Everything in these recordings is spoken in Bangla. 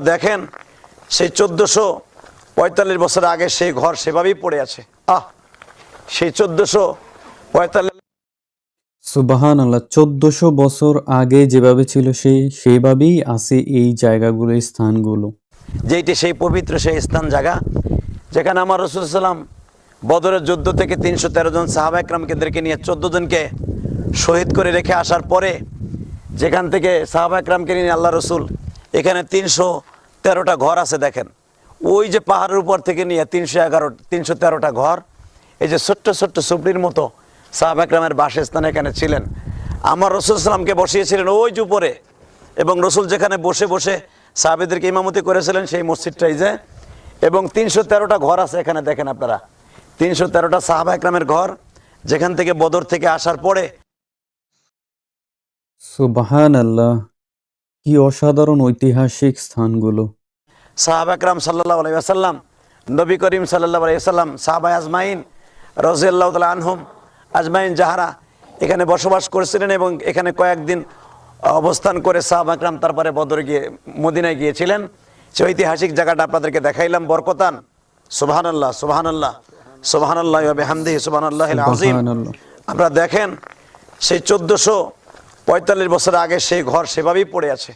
দেখেন সেই 1445 বছর আগে সেই ঘর সেভাবেই পড়ে আছে। সেই 1445 সুবহানাল্লাহ, 1400 বছর আগে যেভাবে ছিল সেইভাবেই আছে এই জায়গাগুলো, এই স্থানগুলো। যেইটি সেই পবিত্র সেই স্থান জায়গা যেখানে আমার রাসূল সাল্লাল্লাহু আলাইহি ওয়াসাল্লাম বদরের যুদ্ধ থেকে 313 জন সাহাবা একরামকে নিয়ে 14 জনকে শহীদ করে রেখে আসার পরে যেখান থেকে সাহাবা একরামকে নিয়ে আল্লাহ রসুল এখানে 313টা ঘর আছে। দেখেন ওই যে পাহাড়ের উপর থেকে নিয়ে 313টা ঘর, এই যে ছোট্ট ছোট্ট সুপড়ির মতো সাহাবা একরামের বাসস্থান এখানে ছিলেন। আমার রাসূল সাল্লামকে বসিয়েছিলেন ওই যে উপরে, এবং রসুল যেখানে বসে বসে সাহাবেদেরকে ইমামতি করেছিলেন সেই মসজিদটাই যে, এবং 313টা ঘর আছে এখানে। দেখেন আপনারা 313টা সাহাবা একরামের ঘর যেখান থেকে বদর থেকে আসার পরে। সুবহানাল্লাহ, কি অসাধারণ ঐতিহাসিক স্থানগুলো। সাহাবা একরাম সাল্লাল্লাহু আলাইহি ওয়াসাল্লাম, নবী করিম সাল্লাল্লাহু আলাইহি ওয়াসাল্লাম, সাহাবা আজমাইন রাদিয়াল্লাহু তাআলা আনহুম আজমাইন যাহারা এখানে বসবাস করেছিলেন এবং এখানে কয়েকদিন অবস্থান করে সাহাবা একরাম তারপরে বদরে গিয়ে মদিনায় গিয়েছিলেন। সেই ঐতিহাসিক জায়গাটা আপনাদেরকে দেখাইলাম। বরকতান সুবহানাল্লাহ সুবহানাল্লাহ সুবহানাল্লাহি ওয়া বিহামদিহি সুবহানাল্লাহিল আযীম। আপনারা দেখেন সেই 1445 বছর আগে সেই ঘর সেভাবেই পড়ে আছে।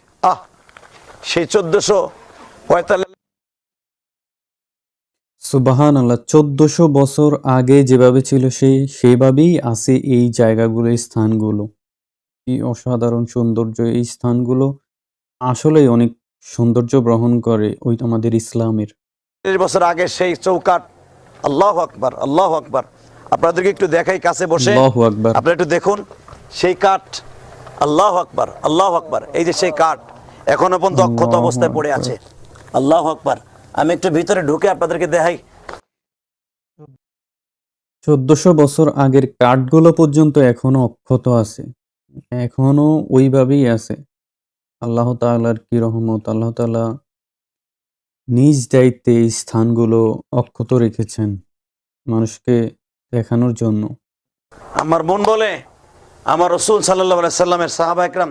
সেই 1445 সুবহানাল্লাহ, 1400 বছর আগে যেভাবে ছিল সেইভাবেই আছে এই জায়গাগুলো, এই স্থানগুলো। কি অসাধারণ সৌন্দর্য এই স্থানগুলো, আসলেই অনেক সৌন্দর্য বহন করে ওই আমাদের ইসলামের। 30 বছর আগে সেই চৌকাট। আল্লাহু আকবার আল্লাহু আকবার। আপনাদেরকে একটু দেখাই কাছে বসে, আল্লাহু আকবার। আপনারা একটু দেখুন সেই কাঠ। আল্লাহু আকবার আল্লাহু আকবার। এই যে সেই কাঠ এখনো পর্যন্ত অক্ষত অবস্থায় পড়ে আছে। আল্লাহু আকবার। আমি একটু ভিতরে ঢুকে আপনাদেরকে দেখাই। 1400 বছর আগের কাঠগুলো পর্যন্ত এখনো অক্ষত আছে, এখনো ওইভাবেই আছে। আল্লাহ তাআলার কি রহমত, আল্লাহ তাআলা নিজ দায়িত্বে এই স্থানগুলো অক্ষত রেখেছেন মানুষকে দেখানোর জন্য। আমার মন বলে আমার রাসূল সাল্লাল্লাহু আলাইহি সাল্লামের সাহাবা একরাম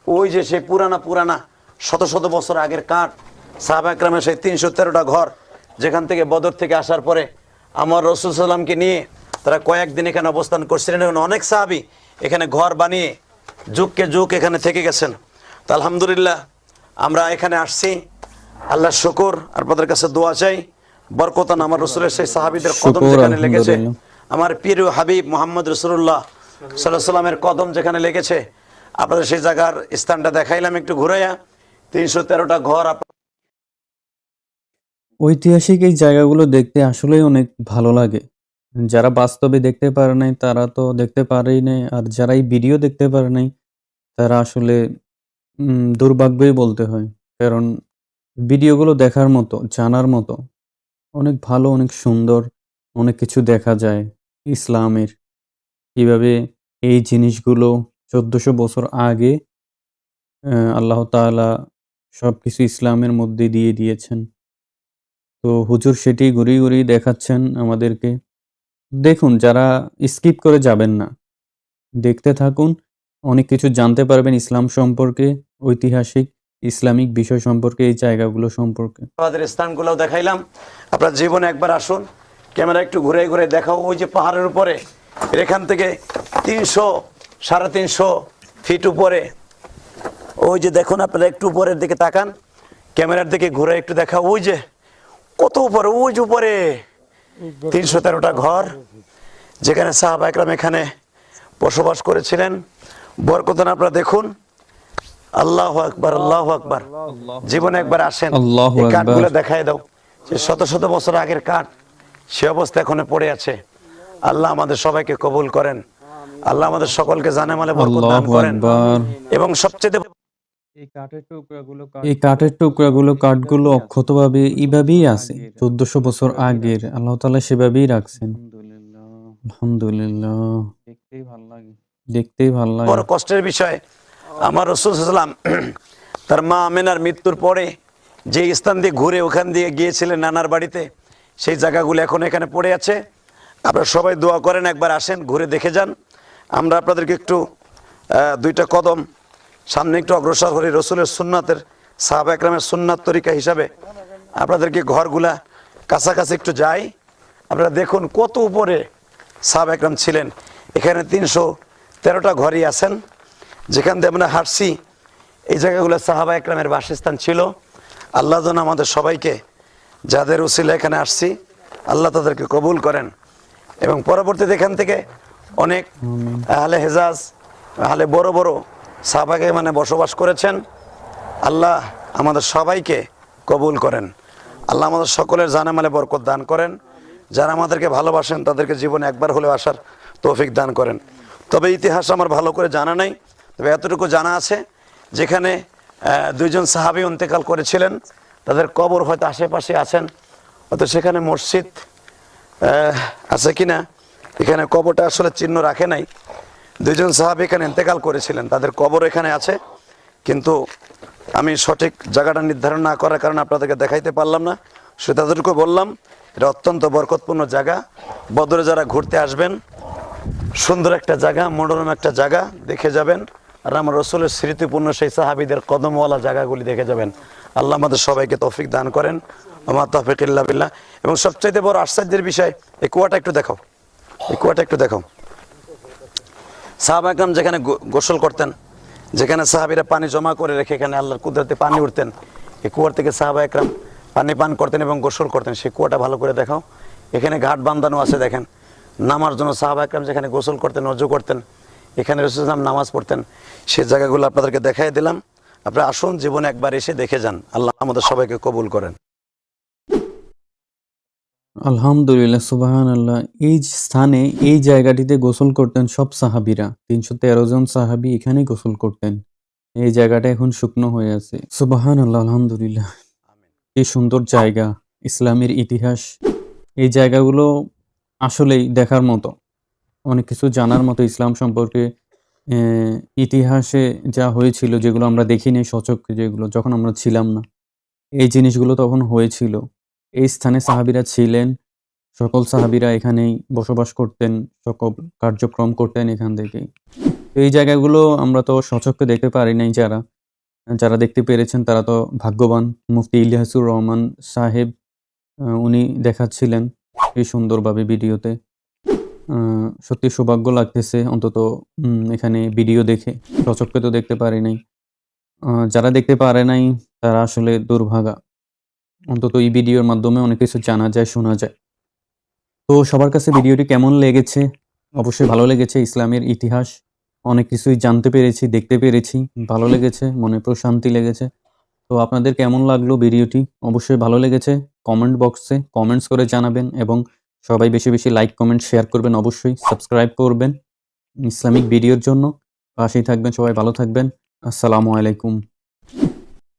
ওই যে সেই পুরানা শত শত বছর আগের কাঠ, সাহাবা একরামের সেই 313টা ঘর যেখান থেকে বদর থেকে আসার পরে আমার রাসূল সাল্লামকে নিয়ে তারা কয়েকদিন এখানে অবস্থান করছিলেন এবং অনেক সাহাবী এখানে ঘর বানিয়ে যুগকে যুগ এখানে থেকে গেছেন। তো আলহামদুলিল্লাহ আমরা এখানে আসছি, আল্লাহর শুকর, আপনাদের কাছে দোয়া চাই। বরকতান আমার রাসূলের সেই সাহাবীদের কদম যেখানে লেগেছে, আমার প্রিয় হাবিব মুহাম্মদ রাসূলুল্লাহ সাল্লাল্লাহু আলাইহি ওয়াসাল্লামের কদম যেখানে লেগেছে, আপনাদের সেই জায়গার স্থানটা দেখাইলাম একটু ঘুরাইয়া। 313টা ঘর। ঐতিহাসিক এই জায়গাগুলো দেখতে আসলেই অনেক ভালো লাগে। যারা বাস্তবে দেখতে পারে নাই তারা তো দেখতে পারেই নাই, আর যারা এই ভিডিও দেখতে পারে নাই তারা আসলে দুর্ভাগ্যই বলতে হয়। কারণ ভিডিওগুলো দেখার মতো, জানার মতো, অনেক ভালো, অনেক সুন্দর, অনেক কিছু দেখা যায় ইসলামের। কিভাবে এই জিনিসগুলো 1400 বছর আগে আল্লাহ তাআলা সবকিছু ইসলামের মধ্যে দিয়ে দিয়েছেন। তো হুজুর সেটি ঘুরিয়ে ঘুরিয়ে দেখাচ্ছেন আমাদেরকে। দেখুন, যারা স্কিপ করে যাবেন না, দেখতে থাকুন, অনেক কিছু জানতে পারবেন ইসলাম সম্পর্কে, ঐতিহাসিক ইসলামিক বিষয় সম্পর্কে, এই জায়গাগুলো সম্পর্কে। আমাদের স্থানগুলো দেখাইলাম। আপনার জীবনে একবার আসুন, ক্যামেরা একটু ঘুরে ঘুরে দেখাও। ওই যে পাহাড়ের উপরে এখান থেকে 300-350 ফিট উপরে, ওই যে দেখুন আপনারা একটু উপরের দিকে তাকান, ক্যামেরার দিকে ঘুরে একটু দেখাও। ওই যে কত উপরে, ওই যে উপরে 313টা ঘর যেখানে সাহাবা একরাম এখানে বসবাস করেছিলেন। বরকতান আপনারা দেখুন। আল্লাহু আকবার আল্লাহু আকবার। জীবনে একবার আসেন, এই কাঠগুলো দেখায় দাও। যে শত শত বছর আগের কাঠ সে অবস্থা এখনো পড়ে আছে। আল্লাহ আমাদের সবাইকে কবুল করেন, আল্লাহ আমাদের সকলকে জানেমালে বরকত দান করেন। এবং সবচেয়ে এই কাঠের টুকরাগুলো, কাঠগুলো অক্ষতভাবে এইভাবেই আছে 1400 বছর আগের। আল্লাহ তাআলা সেভাবেই রাখছেন। আলহামদুলিল্লাহ, দেখতেই ভালো লাগে। বড় কষ্টের বিষয়, আমার রাসূল সাল্লাল্লাহু আলাইহি ওয়াসাল্লাম তার মা আমেনার মৃত্যুর পরে যে স্থান দিয়ে ঘুরে ওখান দিয়ে গিয়েছিলেন নানার বাড়িতে, সেই জায়গাগুলো এখন এখানে পড়ে আছে। আপনারা সবাই দোয়া করেন, একবার আসেন, ঘুরে দেখে যান। আমরা আপনাদেরকে একটু 2টা কদম সামনে একটু অগ্রসর হয়ে রসুলের সুন্নাতের সাহাবা একরামের সুন্নাত তরিকা হিসাবে আপনাদেরকে ঘরগুলা কাছাকাছি একটু যাই, আপনারা দেখুন কত উপরে সাহাবা একরাম ছিলেন। এখানে 313টা ঘরই আছেন, যেখান দিয়ে আমরা হাঁটছি এই জায়গাগুলো সাহাবা একরামের বাসস্থান ছিল। আল্লাহ যেন আমাদের সবাইকে, যাদের উসিলা এখানে আসছি, আল্লাহ তাদেরকে কবুল করেন। এবং পরবর্তীতে এখান থেকে অনেক আহলে হেজাজ, আহলে বড় বড় সাহাবাকে মানে বসবাস করেছেন। আল্লাহ আমাদের সবাইকে কবুল করেন। আল্লাহ আমাদের সকলের জানামালে বরকত দান করেন। যারা আমাদেরকে ভালোবাসেন তাদেরকে জীবনে একবার হলেও আসার তৌফিক দান করেন। তবে ইতিহাস আমার ভালো করে জানা নাই, তবে এতটুকু জানা আছে যেখানে দুইজন সাহাবী ইন্তেকাল করেছিলেন, তাদের কবর হয়তো আশেপাশে আছেন, হয়তো সেখানে মসজিদ আছে কিনা, এখানে কবরটা আসলে চিহ্ন রাখে নাই। দুইজন সাহাবী এখানে ইন্তেকাল করেছিলেন, তাদের কবর এখানে আছে, কিন্তু আমি সঠিক জায়গাটা নির্ধারণ না করার কারণে আপনাদেরকে দেখাইতে পারলাম না। শুধু তাদেরকে বললাম এটা অত্যন্ত বরকতপূর্ণ জায়গা, বদরে যারা ঘুরতে আসবেন সুন্দর একটা জায়গা, মনোরম একটা জায়গা দেখে যাবেন, আর আমার রসুলের স্মৃতিপূর্ণ সেই সাহাবীদের কদমওয়ালা জায়গাগুলি দেখে যাবেন। আল্লাহ আমাদের সবাইকে তৌফিক দান করেন, ওমা তৌফিক ইল্লা বিল্লাহ। এবং সবচাইতে বড় আশ্চর্যের বিষয়, এই কুয়াটা একটু দেখাও, এই কুয়াটা একটু দেখাও। সাহাবা একরাম যেখানে গোসল করতেন, যেখানে সাহাবীরা পানি জমা করে রেখে এখানে আল্লাহর কুদরতে পানি উঠতেন, এই কুয়ার থেকে সাহাবা একরাম পানি পান করতেন এবং গোসল করতেন। সেই কুয়াটা ভালো করে দেখাও। এখানে ঘাট বান্ধানো আছে, দেখেন নামার জন্য সাহাবা একরাম যেখানে গোসল করতেন, ওযু করতেন, এখানে রাসূল সাল্লাল্লাহু আলাইহি ওয়াসাল্লাম নামাজ পড়তেন। সেই জায়গাগুলো আপনাদেরকে দেখাই দিলাম, আপনারা আসুন জীবনে একবার এসে দেখে যান। আল্লাহ আমাদের সবাইকে কবুল করেন। আলহামদুলিল্লাহ, সুবহানাল্লাহ। এই স্থানে, এই জায়গাটিতে গোসল করতেন সব সাহাবীরা। 313 জন সাহাবী এখানেই গোসল করতেন। এই জায়গাটা এখন শুকনো হয়ে আছে। সুবহানাল্লাহ, আলহামদুলিল্লাহ। কি সুন্দর জায়গা, ইসলামের ইতিহাস। এই জায়গাগুলো আসলেই দেখার মতো, অনেক কিছু জানার মতো ইসলাম সম্পর্কে। ইতিহাসে যা হয়েছিল, যেগুলো আমরা দেখিনি সচক্ষে, যেগুলো যখন আমরা ছিলাম না, এই জিনিসগুলো তখন হয়েছিল। এই স্থানে সাহাবীরা ছিলেন, সকল সাহাবীরা এখানেই বসবাস করতেন, সকল কার্যক্রম করতেন এখান থেকেই। তো এই জায়গাগুলো আমরা তো সচক্ষে দেখতে পারি নাই। যারা দেখতে পেরেছেন তারা তো ভাগ্যবান। মুফতি ইলিয়াসুর রহমান সাহেব উনি দেখাচ্ছিলেন এই সুন্দরভাবে ভিডিওতে। সত্যি সৌভাগ্য লাগতেছে অন্তত এখানে ভিডিও দেখে, সচক্ষে তো দেখতে পারি নাই। যারা দেখতে পারে নাই তারা আসলে দুর্ভাগা। অন্তত এই ভিডিওর মাধ্যমে অনেক কিছু জানা যায়, শোনা যায়। তো সবার কাছে ভিডিওটি কেমন লেগেছে? অবশ্যই ভালো লেগেছে। ইসলামের ইতিহাস অনেক কিছুই জানতে পেরেছি, দেখতে পেরেছি, ভালো লেগেছে, মনে প্রশান্তি লেগেছে। তো আপনাদের কেমন লাগলো ভিডিওটি? অবশ্যই ভালো লেগেছে কমেন্ট বক্সে কমেন্টস করে জানাবেন, এবং সবাই বেশি বেশি লাইক, কমেন্ট, শেয়ার করবেন। অবশ্যই সাবস্ক্রাইব করবেন ইসলামিক ভিডিওর জন্য। পাশেই থাকবেন, সবাই ভালো থাকবেন। আসসালামু আলাইকুম।